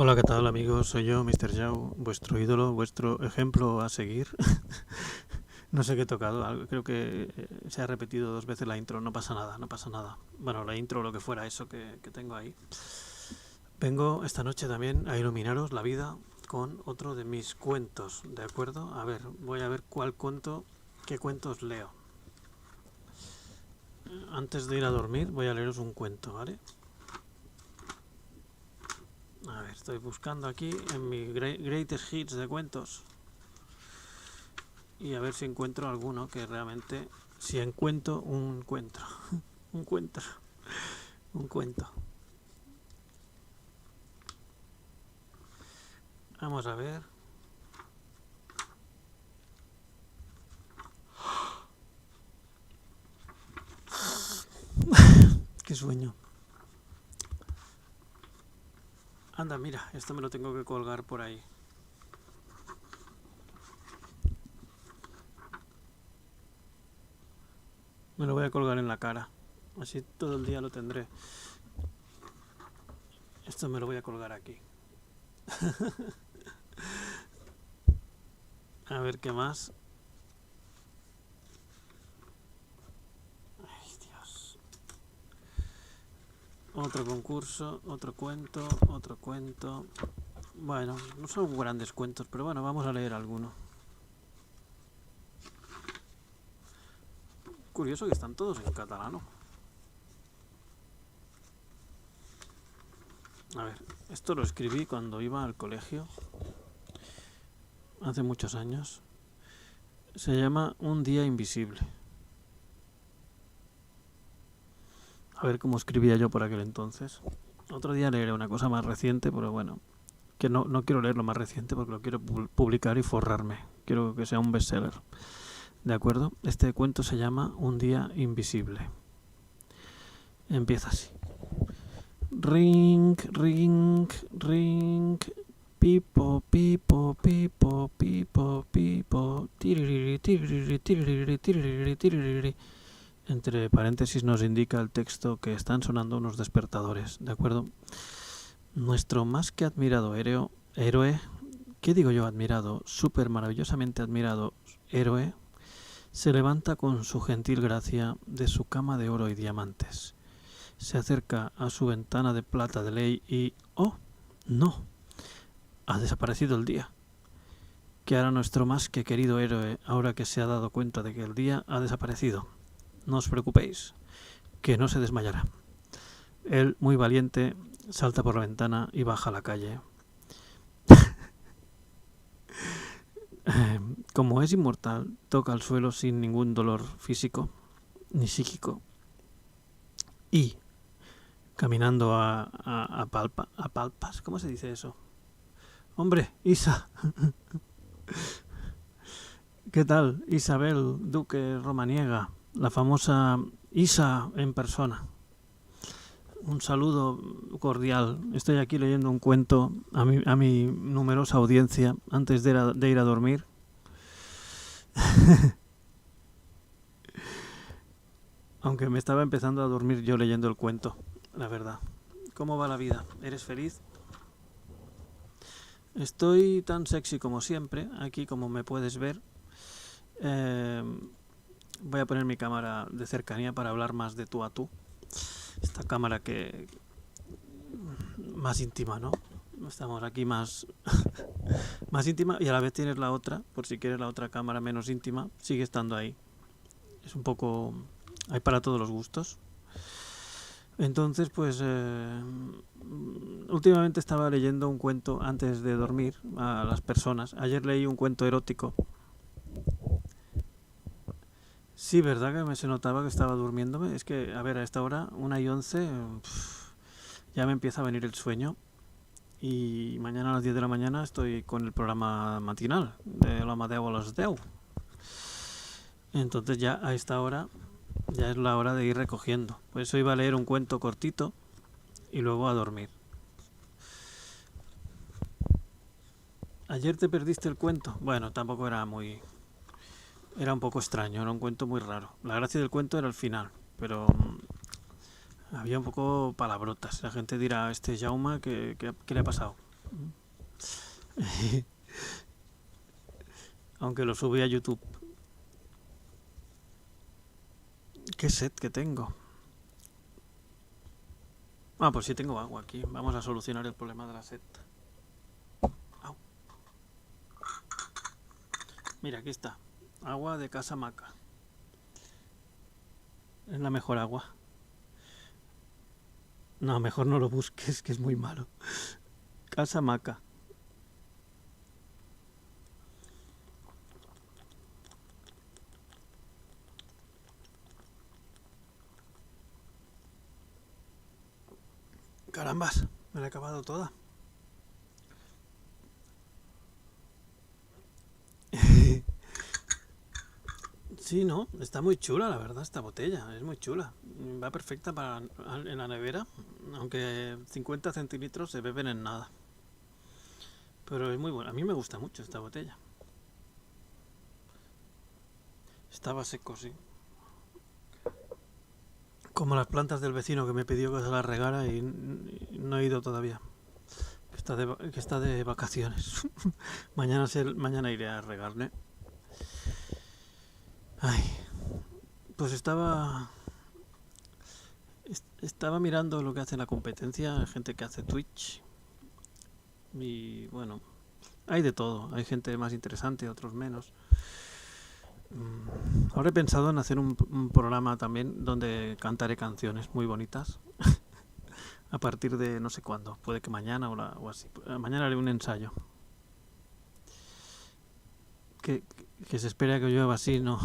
Hola, ¿qué tal amigos? Soy yo, Mr. Yao, vuestro ídolo, vuestro ejemplo a seguir. No sé qué he tocado, creo que se ha repetido 2 veces la intro, no pasa nada, no pasa nada. Bueno, la intro, lo que fuera, eso que tengo ahí. Vengo esta noche también a iluminaros la vida con otro de mis cuentos, ¿de acuerdo? A ver, voy a ver qué cuentos leo. Antes de ir a dormir voy a leeros un cuento, ¿vale? A ver, estoy buscando aquí en mi greatest hits de cuentos y a ver si encuentro alguno que realmente, si encuentro un cuento, un cuento, un cuento. Vamos a ver. Qué sueño. Anda, mira, esto me lo tengo que colgar por ahí. Me lo voy a colgar en la cara. Así todo el día lo tendré. Esto me lo voy a colgar aquí. A ver qué más. Ay, Dios. Otro concurso, otro cuento, otro cuento. Bueno, no son grandes cuentos, pero bueno, vamos a leer alguno. Curioso que están todos en catalán. A ver, esto lo escribí cuando iba al colegio, hace muchos años. Se llama Un día invisible. A ver cómo escribía yo por aquel entonces. Otro día leeré una cosa más reciente, pero bueno, que no quiero leer lo más reciente porque lo quiero publicar y forrarme. Quiero que sea un bestseller. ¿De acuerdo? Este cuento se llama Un día invisible. Empieza así. Ring, ring, ring. Pipo, pipo, pipo, pipo, pipo. Tiririri, tiririri, tiririri, tiririri, tiririri. Entre paréntesis nos indica el texto que están sonando unos despertadores, ¿de acuerdo? Nuestro más que admirado héroe, ¿qué digo yo admirado? Súper maravillosamente admirado héroe, se levanta con su gentil gracia de su cama de oro y diamantes. Se acerca a su ventana de plata de ley y... ¡oh! ¡No! Ha desaparecido el día. ¿Qué hará nuestro más que querido héroe ahora que se ha dado cuenta de que el día ha desaparecido? No os preocupéis, que no se desmayará. Él, muy valiente, salta por la ventana y baja a la calle. Como es inmortal, toca el suelo sin ningún dolor físico ni psíquico y, caminando a palpas, ¿cómo se dice eso? Hombre, Isa, ¿qué tal? Isabel Duque Romaniega, la famosa Isa en persona. Un saludo cordial. Estoy aquí leyendo un cuento a mi numerosa audiencia antes de ir a dormir. Aunque me estaba empezando a dormir yo leyendo el cuento, la verdad. ¿Cómo va la vida? ¿Eres feliz? Estoy tan sexy como siempre, aquí como me puedes ver. Eh, Voy a poner mi cámara de cercanía para hablar más de tú a tú. Esta cámara que... más íntima, ¿no? Estamos aquí más más íntima y a la vez tienes la otra, por si quieres la otra cámara menos íntima, sigue estando ahí. Es un poco... hay para todos los gustos. Entonces, pues últimamente estaba leyendo un cuento antes de dormir a las personas. Ayer leí un cuento erótico. Sí, verdad que se notaba que estaba durmiéndome. Es que, a ver, a esta hora, 1:11, ya me empieza a venir el sueño. Y mañana a las 10 de la mañana estoy con el programa matinal de l'Amadeu a les 10. Entonces ya a esta hora ya es la hora de ir recogiendo. Por eso iba a leer un cuento cortito y luego a dormir. Ayer te perdiste el cuento. Bueno, tampoco era muy... era un poco extraño, era un cuento muy raro. La gracia del cuento era el final, pero había un poco palabrotas. La gente dirá, este Jauma, ¿qué le ha pasado? Aunque lo subí a YouTube. ¿Qué sed que tengo? Ah, pues sí tengo agua aquí. Vamos a solucionar el problema de la sed. Au. Mira, aquí está. Agua de Casa Maca. Es la mejor agua. No, mejor no lo busques, que es muy malo. Casa Maca. Carambas, me la he acabado toda. Sí, no, está muy chula la verdad esta botella, es muy chula. Va perfecta para en la nevera, aunque 50 centilitros se beben en nada. Pero es muy buena, a mí me gusta mucho esta botella. Estaba seco, sí. Como las plantas del vecino que me pidió que se las regara y no he ido todavía. Que está de vacaciones. Mañana iré a regarle. Ay, pues estaba mirando lo que hace la competencia, gente que hace Twitch. Y bueno, hay de todo. Hay gente más interesante, otros menos. Ahora he pensado en hacer un programa también donde cantaré canciones muy bonitas. A partir de no sé cuándo. Puede que mañana o así. Mañana haré un ensayo. Que se espera que llueva así, no.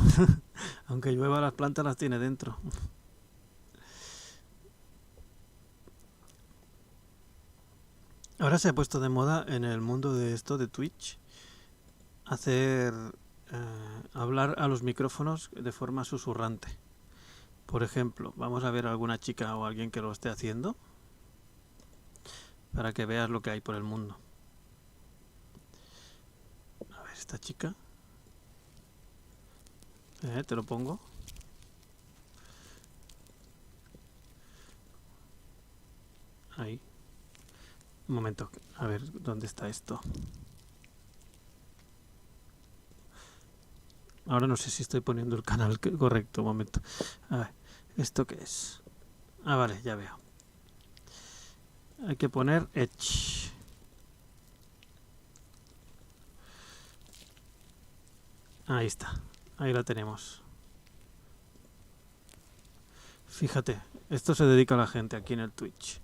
Aunque llueva, las plantas las tiene dentro. Ahora se ha puesto de moda en el mundo de esto de Twitch hacer hablar a los micrófonos de forma susurrante. Por ejemplo, vamos a ver a alguna chica o alguien que lo esté haciendo para que veas lo que hay por el mundo. A ver, esta chica. Te lo pongo. Ahí. Un momento, a ver, ¿dónde está esto? Ahora no sé si estoy poniendo el canal correcto. Un momento. A ver, ¿esto qué es? Ah, vale, ya veo. Hay que poner Edge. Ahí está. Ahí la tenemos. Fíjate, esto se dedica a la gente aquí en el Twitch.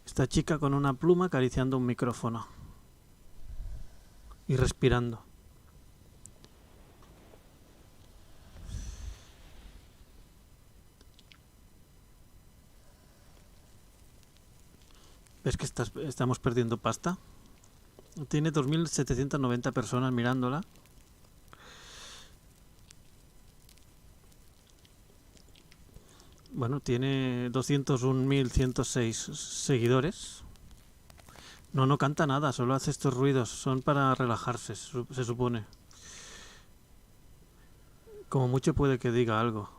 Esta chica con una pluma acariciando un micrófono. Y respirando. ¿Ves que estamos perdiendo pasta? Tiene 2.790 personas mirándola. Bueno, tiene 201.106 seguidores. No canta nada, solo hace estos ruidos. Son para relajarse, se supone. Como mucho puede que diga algo.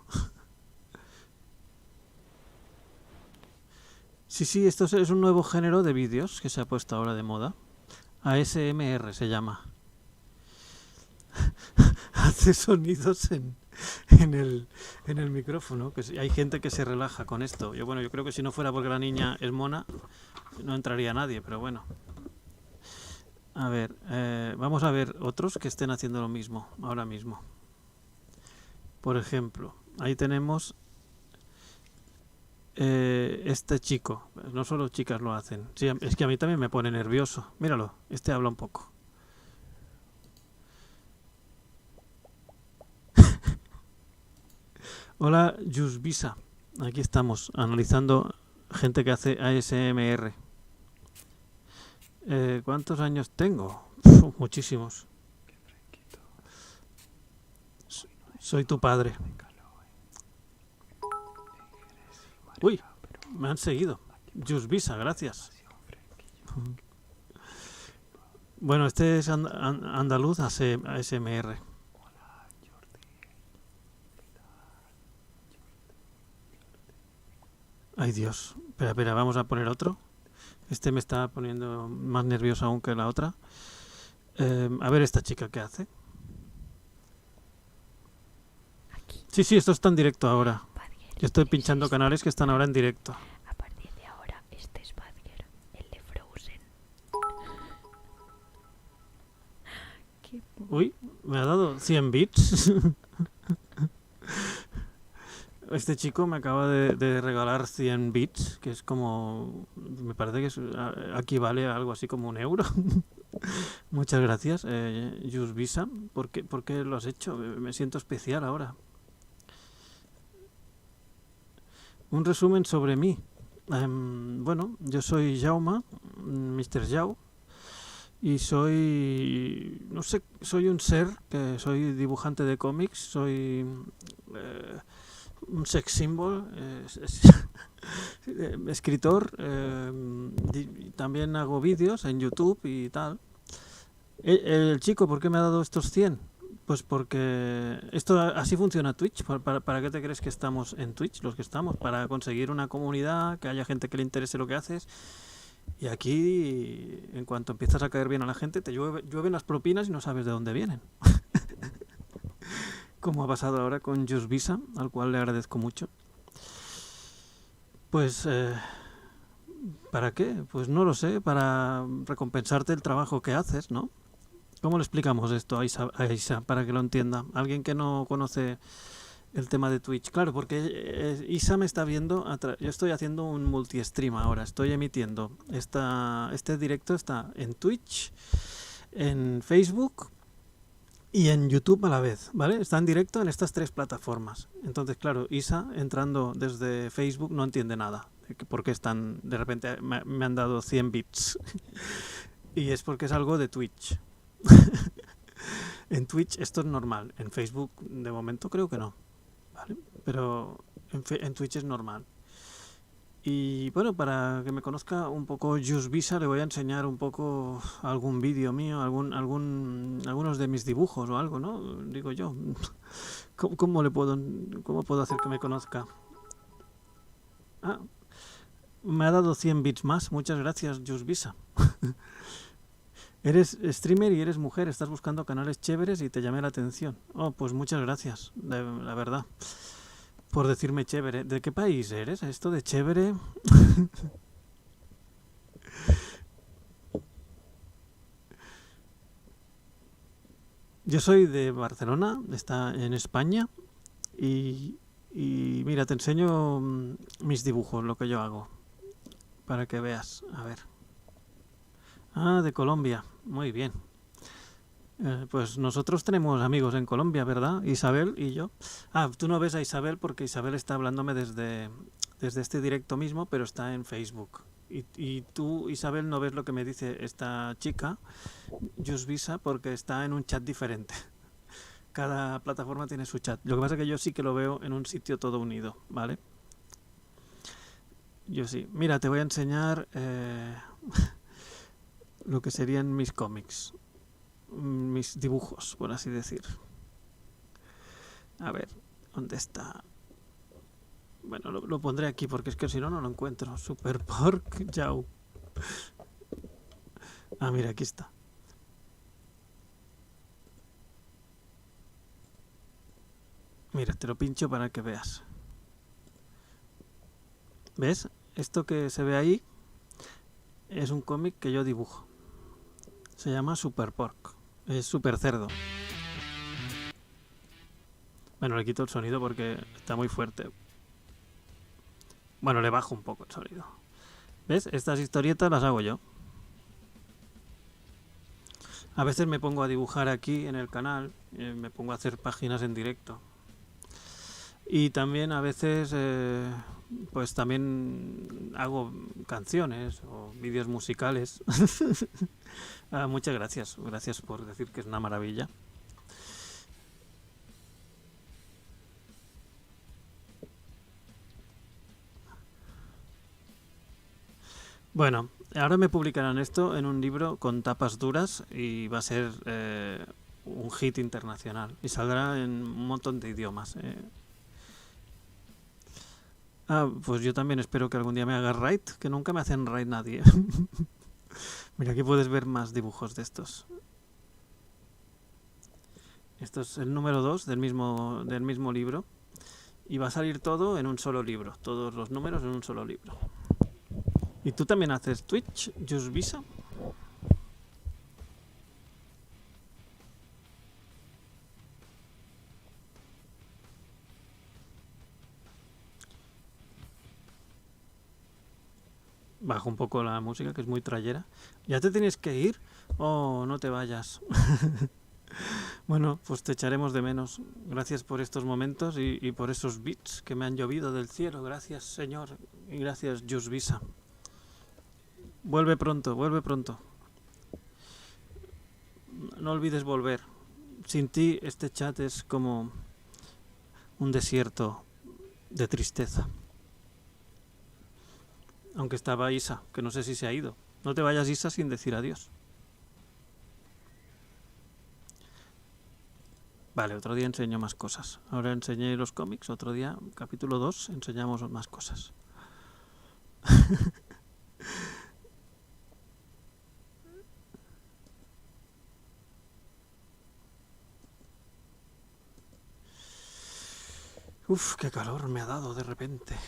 Sí, esto es un nuevo género de vídeos que se ha puesto ahora de moda. ASMR se llama. Hace sonidos en el micrófono. Que hay gente que se relaja con esto. Yo creo que si no fuera porque la niña es mona, no entraría nadie, pero bueno. A ver, vamos a ver otros que estén haciendo lo mismo ahora mismo. Por ejemplo, ahí tenemos este chico. No solo chicas lo hacen. Sí, es que a mí también me pone nervioso. Míralo, este habla un poco. Hola, Jusvisa. Aquí estamos analizando gente que hace ASMR. ¿Cuántos años tengo? Muchísimos. Soy tu padre. Uy, me han seguido. Jusvisa, gracias. Bueno, este es andaluz ASMR. Ay, Dios. Espera, vamos a poner otro. Este me está poniendo más nervioso aún que la otra. A ver esta chica qué hace. Aquí, Sí, esto está en directo ahora. Badger. Yo estoy pinchando canales que están ahora en directo. A partir de ahora, este es Badger, el de Frozen. Qué Uy, me ha dado 100 bits. Este chico me acaba de regalar 100 bits, que es como... Me parece que equivale a algo así como €1. Muchas gracias, Just Visa. ¿Por qué lo has hecho? Me siento especial ahora. Un resumen sobre mí. Bueno, yo soy Jaume, Mr. Jau, y soy, no sé, soy un ser, que soy dibujante de cómics, soy un sex symbol, escritor, también hago vídeos en YouTube y tal. El chico, ¿por qué me ha dado estos 100? Pues porque esto así funciona Twitch. ¿Para qué te crees que estamos en Twitch? Los que estamos, para conseguir una comunidad, que haya gente que le interese lo que haces. Y aquí, en cuanto empiezas a caer bien a la gente, te llueven las propinas y no sabes de dónde vienen. Como ha pasado ahora con Just Visa, al cual le agradezco mucho. Pues, ¿para qué? Pues no lo sé, para recompensarte el trabajo que haces, ¿no? ¿Cómo le explicamos esto a Isa para que lo entienda? Alguien que no conoce el tema de Twitch. Claro, porque Isa me está viendo. Yo estoy haciendo un multi-stream ahora. Estoy emitiendo. Este directo está en Twitch, en Facebook y en YouTube a la vez, ¿vale? Está en directo en estas 3 plataformas. Entonces, claro, Isa entrando desde Facebook no entiende nada. ¿Por qué están? De repente me han dado 100 bits. Y es porque es algo de Twitch. En Twitch esto es normal. En Facebook de momento creo que no, ¿vale? Pero en Twitch es normal. Y bueno, para que me conozca un poco Just Visa, le voy a enseñar un poco algún vídeo mío, algunos de mis dibujos o algo, ¿no? Digo yo. ¿Cómo puedo hacer que me conozca? Ah, me ha dado 100 bits más. Muchas gracias, Just Visa. Eres streamer y eres mujer, estás buscando canales chéveres y te llamé la atención. Oh, pues muchas gracias, la verdad, por decirme chévere. ¿De qué país eres? Esto de chévere. Yo soy de Barcelona, está en España, y mira, te enseño mis dibujos, lo que yo hago, para que veas. A ver. Ah, de Colombia, muy bien. Pues nosotros tenemos amigos en Colombia, ¿verdad? Isabel y yo. Ah, tú no ves a Isabel porque Isabel está hablándome desde este directo mismo, pero está en Facebook. Y tú, Isabel, no ves lo que me dice esta chica, Just Visa, porque está en un chat diferente. Cada plataforma tiene su chat. Lo que pasa es que yo sí que lo veo en un sitio todo unido, ¿vale? Yo sí. Mira, te voy a enseñar lo que serían mis cómics. Mis dibujos, por así decir. A ver, ¿dónde está? Bueno, lo pondré aquí porque es que si no, no lo encuentro. Super Pork Jau. Ah, mira, aquí está. Mira, te lo pincho para que veas. ¿Ves? Esto que se ve ahí es un cómic que yo dibujo. Se llama Super Pork. Es super cerdo. Bueno, le quito el sonido porque está muy fuerte. Bueno, le bajo un poco el sonido. ¿Ves? Estas historietas las hago yo. A veces me pongo a dibujar aquí en el canal, me pongo a hacer páginas en directo. Y también a veces, pues también hago canciones o vídeos musicales. Muchas gracias, gracias por decir que es una maravilla. Bueno, ahora me publicarán esto en un libro con tapas duras y va a ser un hit internacional y saldrá en un montón de idiomas. Ah, pues yo también espero que algún día me haga raid, que nunca me hacen raid nadie. Mira, aquí puedes ver más dibujos de estos. Esto es el número 2 del mismo libro. Y va a salir todo en un solo libro. Todos los números en un solo libro. ¿Y tú también haces Twitch, Jusvisa? Bajo un poco la música, que es muy trayera. ¿Ya te tienes que ir? Oh, no te vayas. Bueno, pues te echaremos de menos. Gracias por estos momentos y por esos bits que me han llovido del cielo. Gracias, Señor. Y gracias, Jusvisa. Vuelve pronto, vuelve pronto. No olvides volver. Sin ti este chat es como un desierto de tristeza. Aunque estaba Isa, que no sé si se ha ido. No te vayas, Isa, sin decir adiós. Vale, otro día enseño más cosas. Ahora enseñé los cómics, otro día, capítulo 2, enseñamos más cosas. Uf, qué calor me ha dado de repente.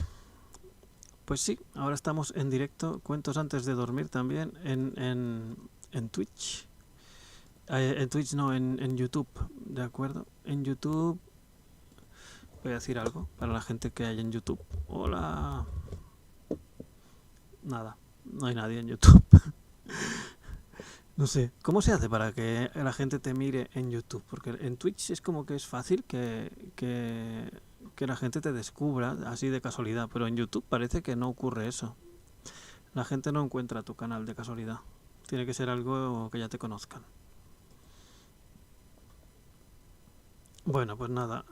Pues sí, ahora estamos en directo, cuentos antes de dormir también, en Twitch. En Twitch no, en YouTube, ¿de acuerdo? En YouTube voy a decir algo para la gente que hay en YouTube. Hola. Nada, no hay nadie en YouTube. No sé, ¿cómo se hace para que la gente te mire en YouTube? Porque en Twitch es como que es fácil que la gente te descubra así de casualidad, pero en YouTube parece que no ocurre eso. La gente no encuentra tu canal de casualidad. Tiene que ser algo que ya te conozcan. Bueno, pues nada.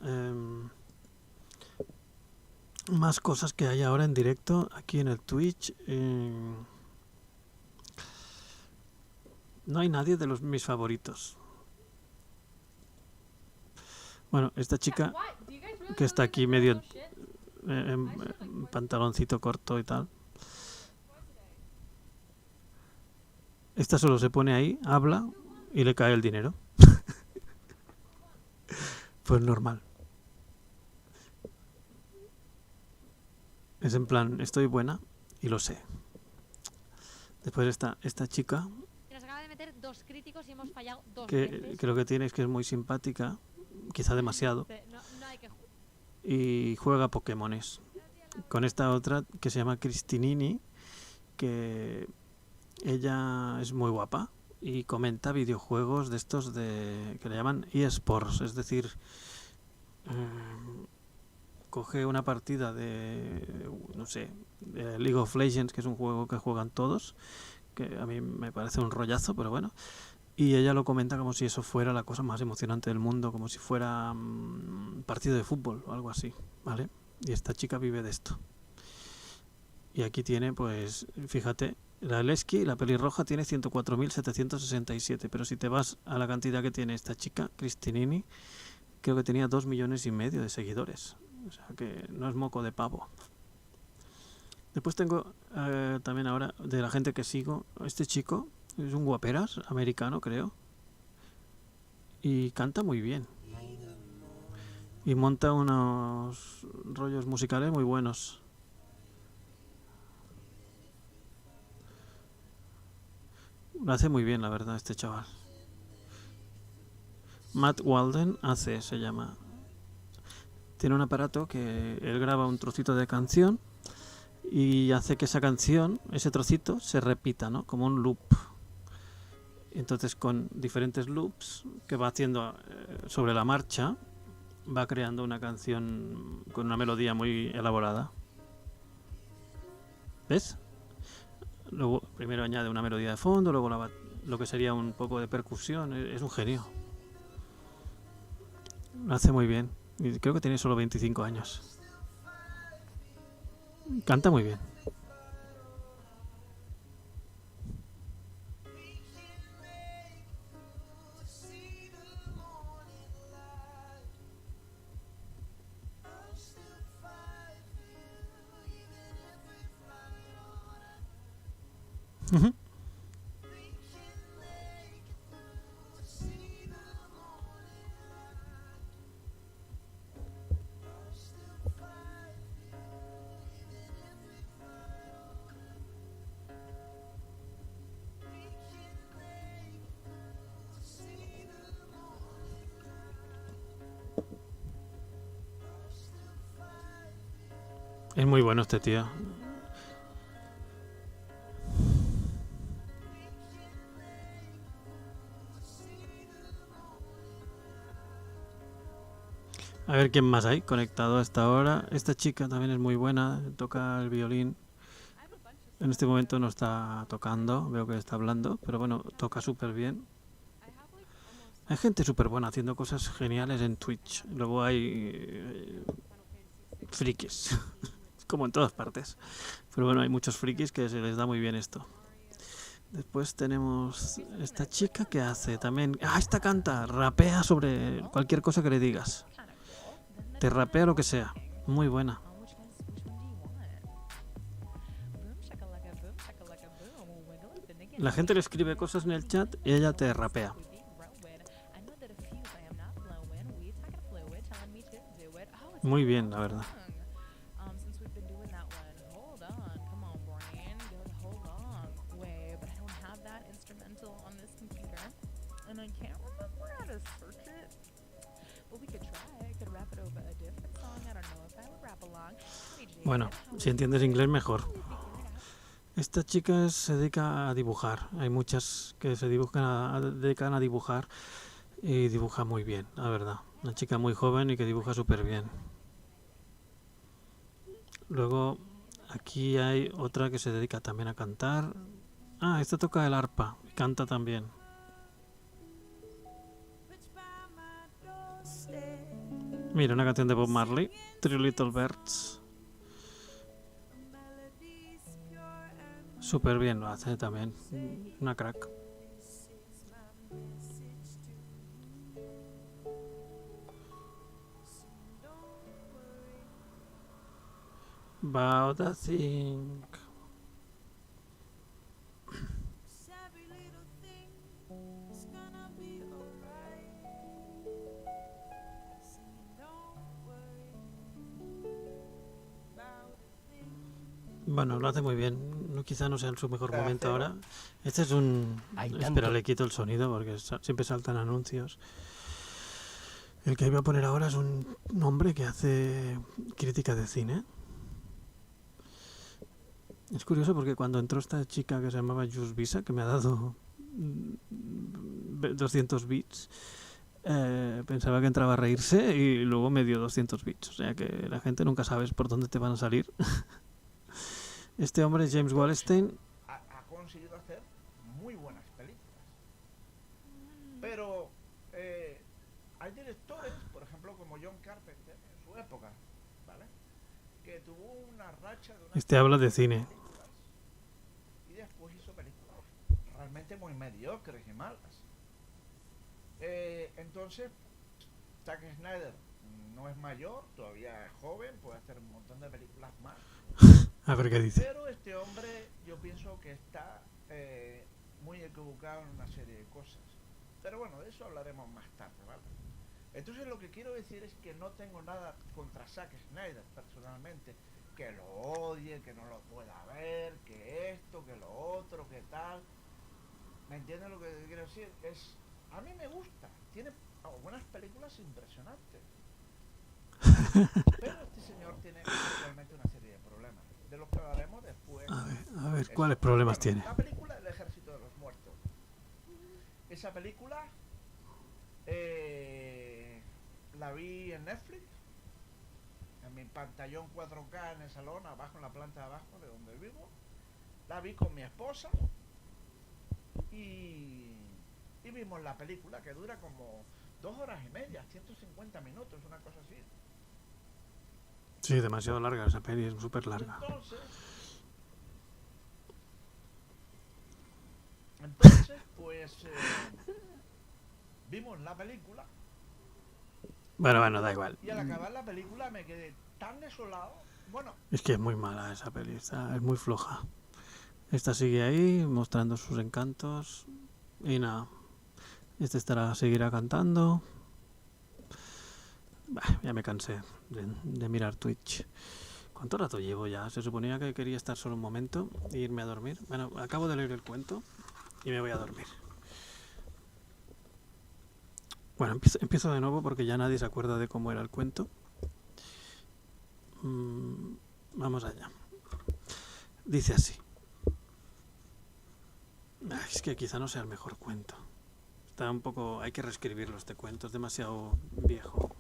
Más cosas que hay ahora en directo aquí en el Twitch. No hay nadie de mis favoritos. Bueno, esta chica que está aquí medio en pantaloncito corto y tal. Esta solo se pone ahí, habla y le cae el dinero. Pues normal. Es en plan, estoy buena y lo sé. Después está esta chica Nos acaba de meter 2 críticos y hemos fallado 2 que veces. lo que tiene es que es muy simpática, quizá demasiado, No hay que y juega Pokémones. Con esta otra que se llama Cristinini, que ella es muy guapa y comenta videojuegos de estos que le llaman eSports, es decir, coge una partida de, no sé, de League of Legends, que es un juego que juegan todos, que a mí me parece un rollazo, pero bueno, y ella lo comenta como si eso fuera la cosa más emocionante del mundo, como si fuera un partido de fútbol o algo así, ¿vale? Y esta chica vive de esto. Y aquí tiene, pues, fíjate, la Lesky, la pelirroja, tiene 104.767, pero si te vas a la cantidad que tiene esta chica, Cristinini, creo que tenía 2,5 millones de seguidores. O sea que no es moco de pavo. Después tengo también ahora de la gente que sigo, este chico es un guaperas americano, creo, y canta muy bien. Y monta unos rollos musicales muy buenos. Lo hace muy bien, la verdad, este chaval. Matt Walden se llama. Tiene un aparato que él graba un trocito de canción y hace que esa canción, ese trocito, se repita, ¿no? Como un loop. Entonces, con diferentes loops que va haciendo sobre la marcha, va creando una canción con una melodía muy elaborada. ¿Ves? Luego, primero añade una melodía de fondo, luego lo que sería un poco de percusión. Es un genio. Lo hace muy bien. Y creo que tiene solo 25 años. Canta muy bien. Ujú. Es muy bueno este tío. A ver quién más hay conectado hasta ahora. Esta chica también es muy buena, toca el violín. En este momento no está tocando, veo que está hablando, pero bueno, toca súper bien. Hay gente súper buena haciendo cosas geniales en Twitch. Luego hay frikis, como en todas partes. Pero bueno, hay muchos frikis que se les da muy bien esto. Después tenemos esta chica que hace también... Ah, esta canta, rapea sobre cualquier cosa que le digas. Te rapea lo que sea. Muy buena. La gente le escribe cosas en el chat y ella te rapea. Muy bien, la verdad. Bueno, si entiendes inglés mejor. Esta chica se dedica a dibujar. Hay muchas que se dedican a dibujar y dibuja muy bien, la verdad. Una chica muy joven y que dibuja súper bien. Luego aquí hay otra que se dedica también a cantar. Ah, esta toca el arpa y canta también. Mira, una canción de Bob Marley, Three Little Birds. Súper bien lo hace también. Una crack. About a thing. Bueno, lo hace muy bien. No, quizá no sea en su mejor momento ahora. Este es un... Espera, le quito el sonido porque siempre saltan anuncios. El que iba a poner ahora es un hombre que hace crítica de cine. Es curioso porque cuando entró esta chica que se llamaba Just Visa, que me ha dado 200 bits, pensaba que entraba a reírse y luego me dio 200 bits. O sea que la gente nunca sabes por dónde te van a salir. Este hombre, James Wallstein, ha conseguido hacer muy buenas películas. Pero hay directores, por ejemplo, como John Carpenter, en su época, ¿vale? Que tuvo una racha de este habla de cine. películas y después hizo películas realmente muy mediocres y malas. Entonces, Zack Snyder no es mayor, todavía es joven, puede hacer un montón de películas más. A ver qué dice. Pero este hombre yo pienso que está muy equivocado en una serie de cosas. Pero bueno, de eso hablaremos más tarde, ¿vale? Entonces lo que quiero decir es que no tengo nada contra Zack Snyder personalmente. Que lo odie, que no lo pueda ver, que esto, que lo otro, que tal. ¿Me entiendes lo que quiero decir? A mí me gusta. Tiene algunas películas impresionantes. Pero este señor tiene realmente una serie de problemas, de los que hablaremos después. A ver, ¿cuáles problemas tiene? La película El Ejército de los Muertos. Esa película la vi en Netflix, en mi pantallón 4K en el salón, abajo en la planta de abajo de donde vivo. La vi con mi esposa y vimos la película, que dura como 2 horas y media, 150 minutos, una cosa así. Sí, demasiado larga esa peli, es súper larga. Entonces, pues vimos la película. Bueno, da igual. Y al acabar la película me quedé tan desolado. Bueno, Es que es muy mala esa peli, es muy floja. Esta sigue ahí, mostrando sus encantos. Y nada. Este seguirá cantando. Bah, ya me cansé de mirar Twitch. ¿Cuánto rato llevo ya? Se suponía que quería estar solo un momento e irme a dormir. Bueno, acabo de leer el cuento y me voy a dormir. Bueno, empiezo de nuevo porque ya nadie se acuerda de cómo era el cuento. Vamos allá. Dice así. Es que quizá no sea el mejor cuento. Está un poco... Hay que reescribirlo este cuento, es demasiado viejo.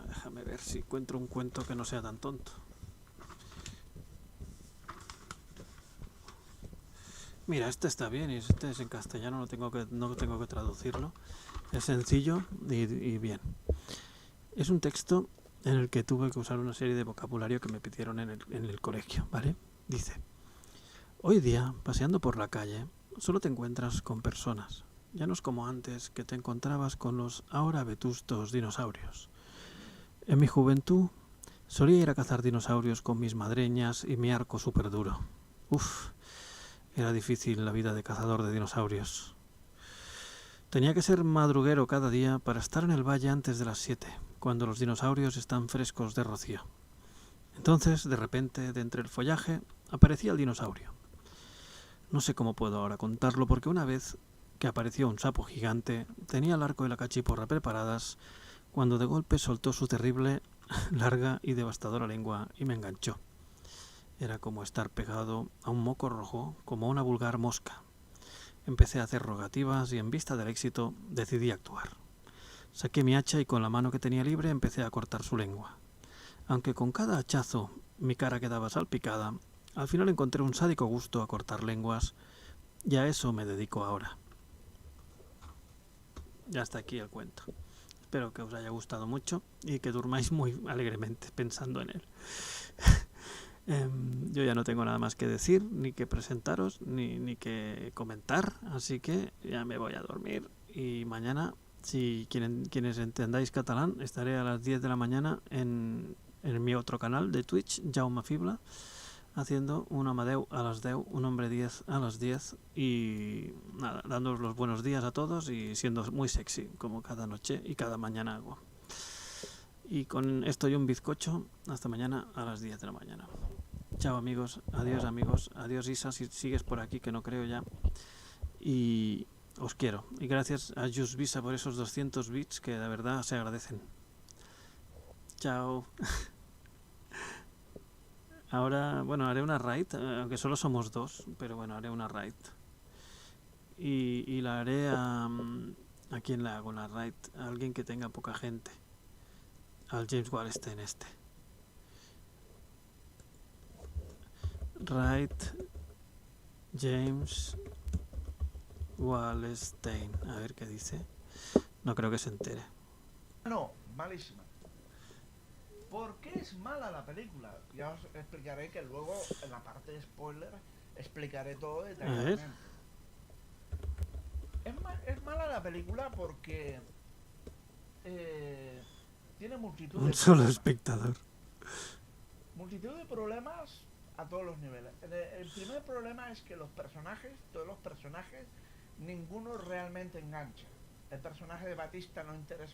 Déjame ver si encuentro un cuento que no sea tan tonto. Mira, este está bien y este es en castellano, no tengo que traducirlo. Es sencillo y bien. Es un texto en el que tuve que usar una serie de vocabulario que me pidieron en el colegio, ¿vale? Dice: hoy día, paseando por la calle, solo te encuentras con personas. Ya no es como antes, que te encontrabas con los ahora vetustos dinosaurios. En mi juventud solía ir a cazar dinosaurios con mis madreñas y mi arco súper duro. Uf, era difícil la vida de cazador de dinosaurios. Tenía que ser madruguero cada día para estar en el valle antes de las 7, cuando los dinosaurios están frescos de rocío. Entonces, de repente, de entre el follaje, aparecía el dinosaurio. No sé cómo puedo ahora contarlo, porque una vez que apareció un sapo gigante, tenía el arco y la cachiporra preparadas, cuando de golpe soltó su terrible, larga y devastadora lengua y me enganchó. Era como estar pegado a un moco rojo, como una vulgar mosca. Empecé a hacer rogativas y en vista del éxito decidí actuar. Saqué mi hacha y con la mano que tenía libre empecé a cortar su lengua. Aunque con cada hachazo mi cara quedaba salpicada, al final encontré un sádico gusto a cortar lenguas y a eso me dedico ahora. Ya está aquí el cuento. Espero que os haya gustado mucho y que durmáis muy alegremente pensando en él. Yo ya no tengo nada más que decir, ni que presentaros, ni que comentar, así que ya me voy a dormir y mañana, si quienes entendáis catalán, estaré a las 10 de la mañana en mi otro canal de Twitch, Jaume Fibla, haciendo un Amadeu a las 10, un hombre 10 a las 10 y nada, dándoos los buenos días a todos y siendo muy sexy, como cada noche y cada mañana hago. Y con esto y un bizcocho, hasta mañana a las 10 de la mañana. Chao amigos, adiós Isa, si sigues por aquí, que no creo ya. Y os quiero. Y gracias a Just Visa por esos 200 bits que de verdad se agradecen. Chao. Ahora, bueno, haré una raid, aunque solo somos 2, pero bueno, haré una raid. Y la haré a quién la hago la raid, a alguien que tenga poca gente. Al James Wallstein este. Raid James Wallstein. A ver qué dice. No creo que se entere. No, malísima. ¿Por qué es mala la película? Ya os explicaré, que luego en la parte de spoiler explicaré todo detalladamente. Es mala la película porque tiene multitud de Un solo problemas. espectador. Multitud de problemas a todos los niveles. El primer problema es que todos los personajes, ninguno realmente engancha. El personaje de Batista no interesa